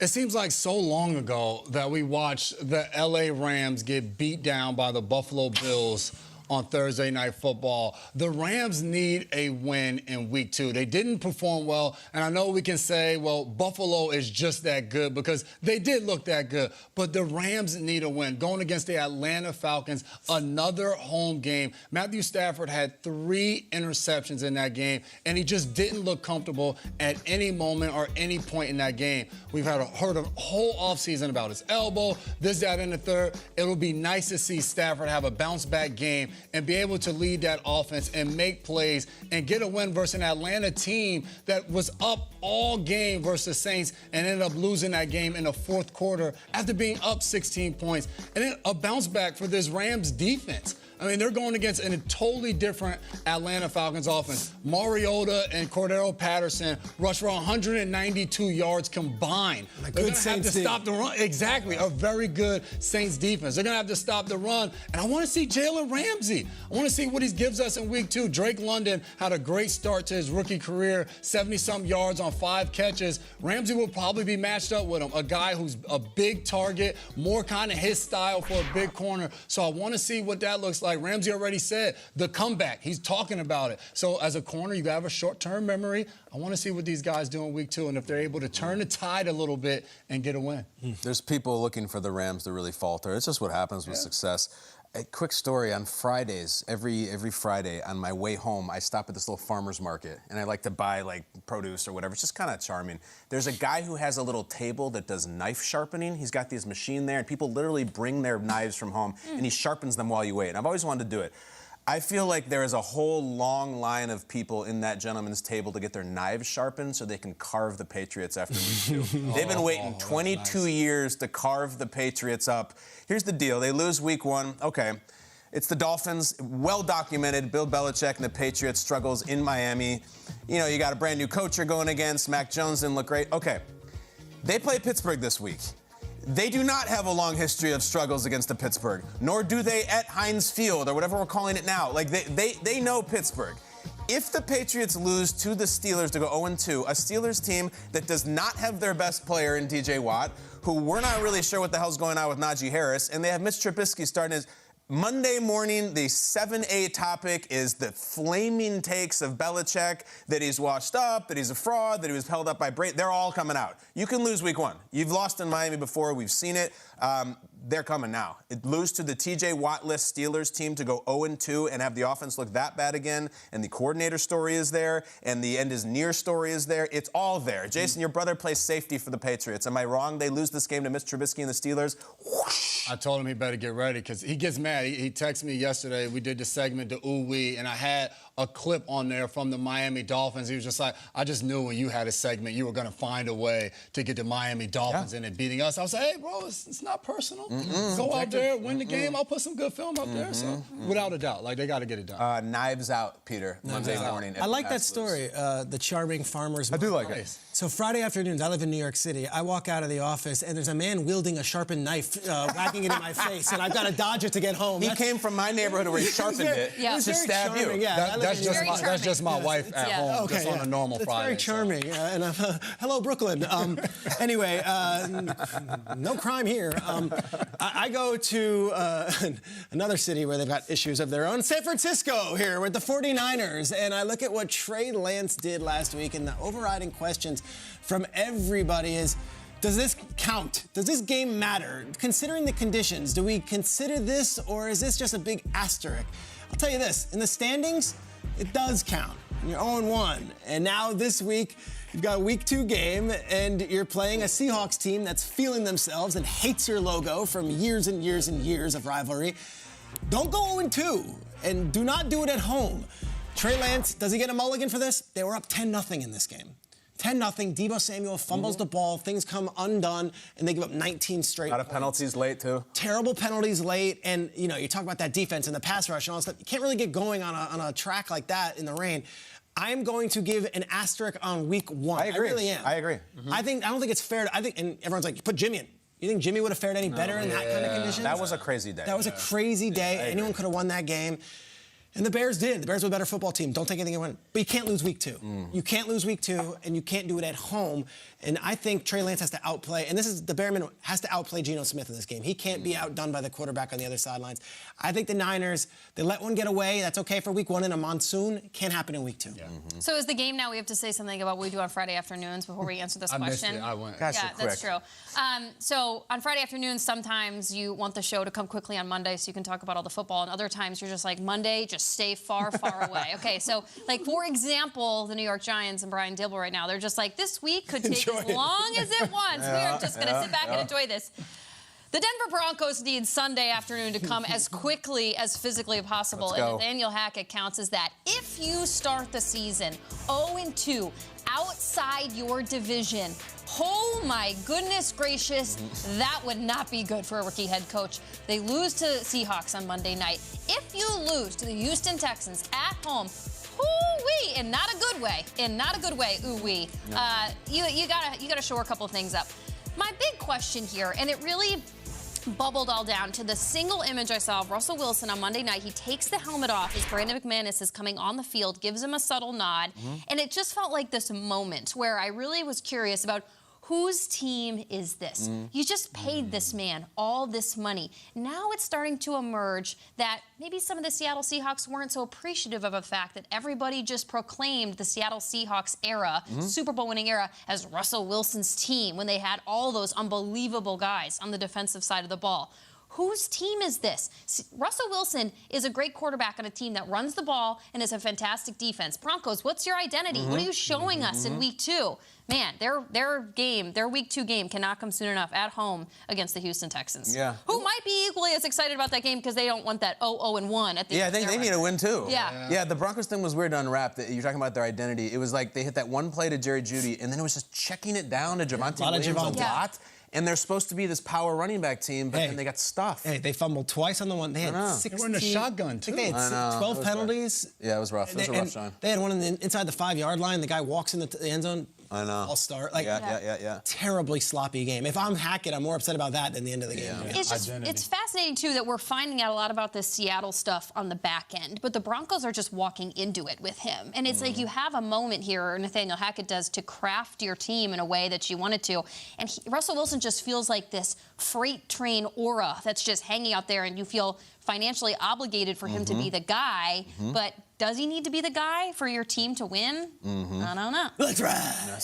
It seems like so long ago that we watched the LA Rams get beat down by the Buffalo Bills on Thursday Night Football. The Rams need a win in week 2. They didn't perform well, and I know we can say, well, Buffalo is just that good because they did look that good, but the Rams need a win. Going against the Atlanta Falcons, another home game. Matthew Stafford had 3 interceptions in that game, and he just didn't look comfortable at any moment or any point in that game. We've heard a whole offseason about his elbow, this, that, and the third. It'll be nice to see Stafford have a bounce-back game and be able to lead that offense and make plays and get a win versus an Atlanta team that was up all game versus the Saints and ended up losing that game in the fourth quarter after being up 16 points. And then a bounce back for this Rams defense. I mean, they're going against a totally different Atlanta Falcons offense. Mariota and Cordero Patterson rushed for 192 yards combined. They're going to have to stop the run. Exactly, a very good Saints defense. They're going to have to stop the run. And I want to see Jalen Ramsey. I want to see what he gives us in week 2. Drake London had a great start to his rookie career, 70-some yards on 5 catches. Ramsey will probably be matched up with him, a guy who's a big target, more kind of his style for a big corner. So I want to see what that looks like. Ramsey already said the comeback. He's talking about it. So as a corner, you have a short-term memory. I want to see what these guys do in week 2 and if they're able to turn the tide a little bit and get a win. There's people looking for the Rams to really falter. It's just what happens with success. A quick story, on Fridays, every Friday on my way home, I stop at this little farmer's market, and I like to buy, like, produce or whatever. It's just kind of charming. There's a guy who has a little table that does knife sharpening. He's got this machine there, and people literally bring their knives from home, and he sharpens them while you wait. And I've always wanted to do it. I feel like there is a whole long line of people in that gentleman's table to get their knives sharpened so they can carve the Patriots after week 2. They've been waiting 22 years to carve the Patriots up. Here's the deal. They lose week 1. Okay. It's the Dolphins. Well documented. Bill Belichick and the Patriots struggles in Miami. You know, you got a brand new coach you're going against. Mac Jones didn't look great. Okay. They play Pittsburgh this week. They do not have a long history of struggles against the Pittsburgh, nor do they at Heinz Field or whatever we're calling it now. Like, they know Pittsburgh. If the Patriots lose to the Steelers to go 0-2, a Steelers team that does not have their best player in DJ Watt, who we're not really sure what the hell's going on with Najee Harris, and they have Mitch Trubisky starting his Monday morning, the 7A topic is the flaming takes of Belichick, that he's washed up, that he's a fraud, that he was held up by Brady. They're all coming out. You can lose week 1. You've lost in Miami before. We've seen it. They're coming now. It lose to the TJ Watt-less Steelers team to go 0-2 and have the offense look that bad again, and the coordinator story is there, and the end is near story is there. It's all there. Jason, your brother plays safety for the Patriots. Am I wrong? They lose this game to Mitch Trubisky and the Steelers. Whoosh. I told him he better get ready because he gets mad. He texted me yesterday. We did the segment, the Ooh Wee, and I had a clip on there from the Miami Dolphins. He was just like, I just knew when you had a segment, you were going to find a way to get the Miami Dolphins in and beating us. I was like, hey, bro, it's not personal. Go out there, win the game. I'll put some good film up there. So, without a doubt, like, they got to get it done. Knives Out, Peter, Monday morning. I like that story, the charming farmer's market. I do like it. So Friday afternoons, I live in New York City. I walk out of the office, and there's a man wielding a sharpened knife, whacking it in my face, and I've got to dodge it to get home. He came from my neighborhood where he sharpened it to stab you. Yeah, that's just my wife at home, just on a normal Friday. It's very charming. And hello, Brooklyn. Anyway, no crime here. I go to another city where they've got issues of their own, San Francisco, here with the 49ers, and I look at what Trey Lance did last week, and the overriding questions from everybody is, does this count? Does this game matter? Considering the conditions, do we consider this, or is this just a big asterisk? I'll tell you this, in the standings, it does count. You're 0-1, and now this week, you've got a week 2 game, and you're playing a Seahawks team that's feeling themselves and hates your logo from years and years and years of rivalry. Don't go 0-2, and do not do it at home. Trey Lance, does he get a mulligan for this? They were up 10-0 in this game. 10-0. Deebo Samuel fumbles the ball. Things come undone, and they give up 19 straight. A lot of penalties late, too. Terrible penalties late. And, you know, you talk about that defense and the pass rush and all that stuff. You can't really get going on a track like that in the rain. I'm going to give an asterisk on week 1. I agree. I really am. I agree. I don't think it's fair. And everyone's like, put Jimmy in. You think Jimmy would have fared any better in that kind of conditions? That was a crazy day. That was a crazy day. Anyone could have won that game. And the Bears did. The Bears were a better football team. Don't take anything away. But you can't lose week 2. You can't lose week 2, and you can't do it at home. And I think Trey Lance has to outplay, and the Bearman has to outplay Geno Smith in this game. He can't be outdone by the quarterback on the other sidelines. I think the Niners, they let one get away. That's okay for week 1 in a monsoon. It can't happen in week 2. Yeah. So is the game now, we have to say something about what we do on Friday afternoons before we answer this I missed question? it. I went. Gosh, Yeah, you're that's quick. true. So on Friday afternoons, sometimes you want the show to come quickly on Monday so you can talk about all the football, and other times you're just like, Monday, just stay far, far away. Okay, so like for example, the New York Giants and Brian Dibble right now, they're just like, this week could take as long as it wants. We are just going to sit back and enjoy this. The Denver Broncos need Sunday afternoon to come as quickly as physically possible. Let's go. And Nathaniel Hackett counts as that. If you start the season 0-2 outside your division, oh my goodness gracious, that would not be good for a rookie head coach. They lose to Seahawks on Monday night. If you lose to the Houston Texans at home, ooh-wee, in not a good way, ooh-wee. You gotta shore a couple of things up. My big question here, and it really bubbled all down to the single image I saw of Russell Wilson on Monday night. He takes the helmet off as Brandon McManus is coming on the field, gives him a subtle nod, and it just felt like this moment where I really was curious about whose team is this? You just paid this man all this money. Now it's starting to emerge that maybe some of the Seattle Seahawks weren't so appreciative of the fact that everybody just proclaimed the Seattle Seahawks era, Super Bowl winning era, as Russell Wilson's team when they had all those unbelievable guys on the defensive side of the ball. Whose team is this? Russell Wilson is a great quarterback on a team that runs the ball and is a fantastic defense. Broncos, what's your identity? What are you showing us in week 2? Man, their week 2 game cannot come soon enough at home against the Houston Texans. Yeah. Who might be equally as excited about that game because they don't want that 0-1 at the Yeah, end of they their need a win too. Yeah. Yeah, the Broncos thing was weird to unwrap. You're talking about their identity. It was like they hit that one play to Jerry Jeudy, and then it was just checking it down to Javonte lot of Williams Javonte. a lot. And they're supposed to be this power running back team, but Hey. then they got stuffed. Hey, they fumbled twice on the one. They had know. 16. They were in a shotgun, I think too. they had I know. It 12 was penalties. Yeah, it was rough. It was a rough shine. They had one inside the 5-yard line. The guy walks in the end zone. I know. I'll start. Like, Yeah. terribly sloppy game. If I'm Hackett, I'm more upset about that than the end of the game. Yeah. It's just, it's fascinating, too, that we're finding out a lot about this Seattle stuff on the back end, but the Broncos are just walking into it with him. And it's like you have a moment here, or Nathaniel Hackett does, to craft your team in a way that you wanted to. And Russell Wilson just feels like this freight train aura that's just hanging out there, and you feel financially obligated for him to be the guy, but does he need to be the guy for your team to win? I don't know. Let's ride.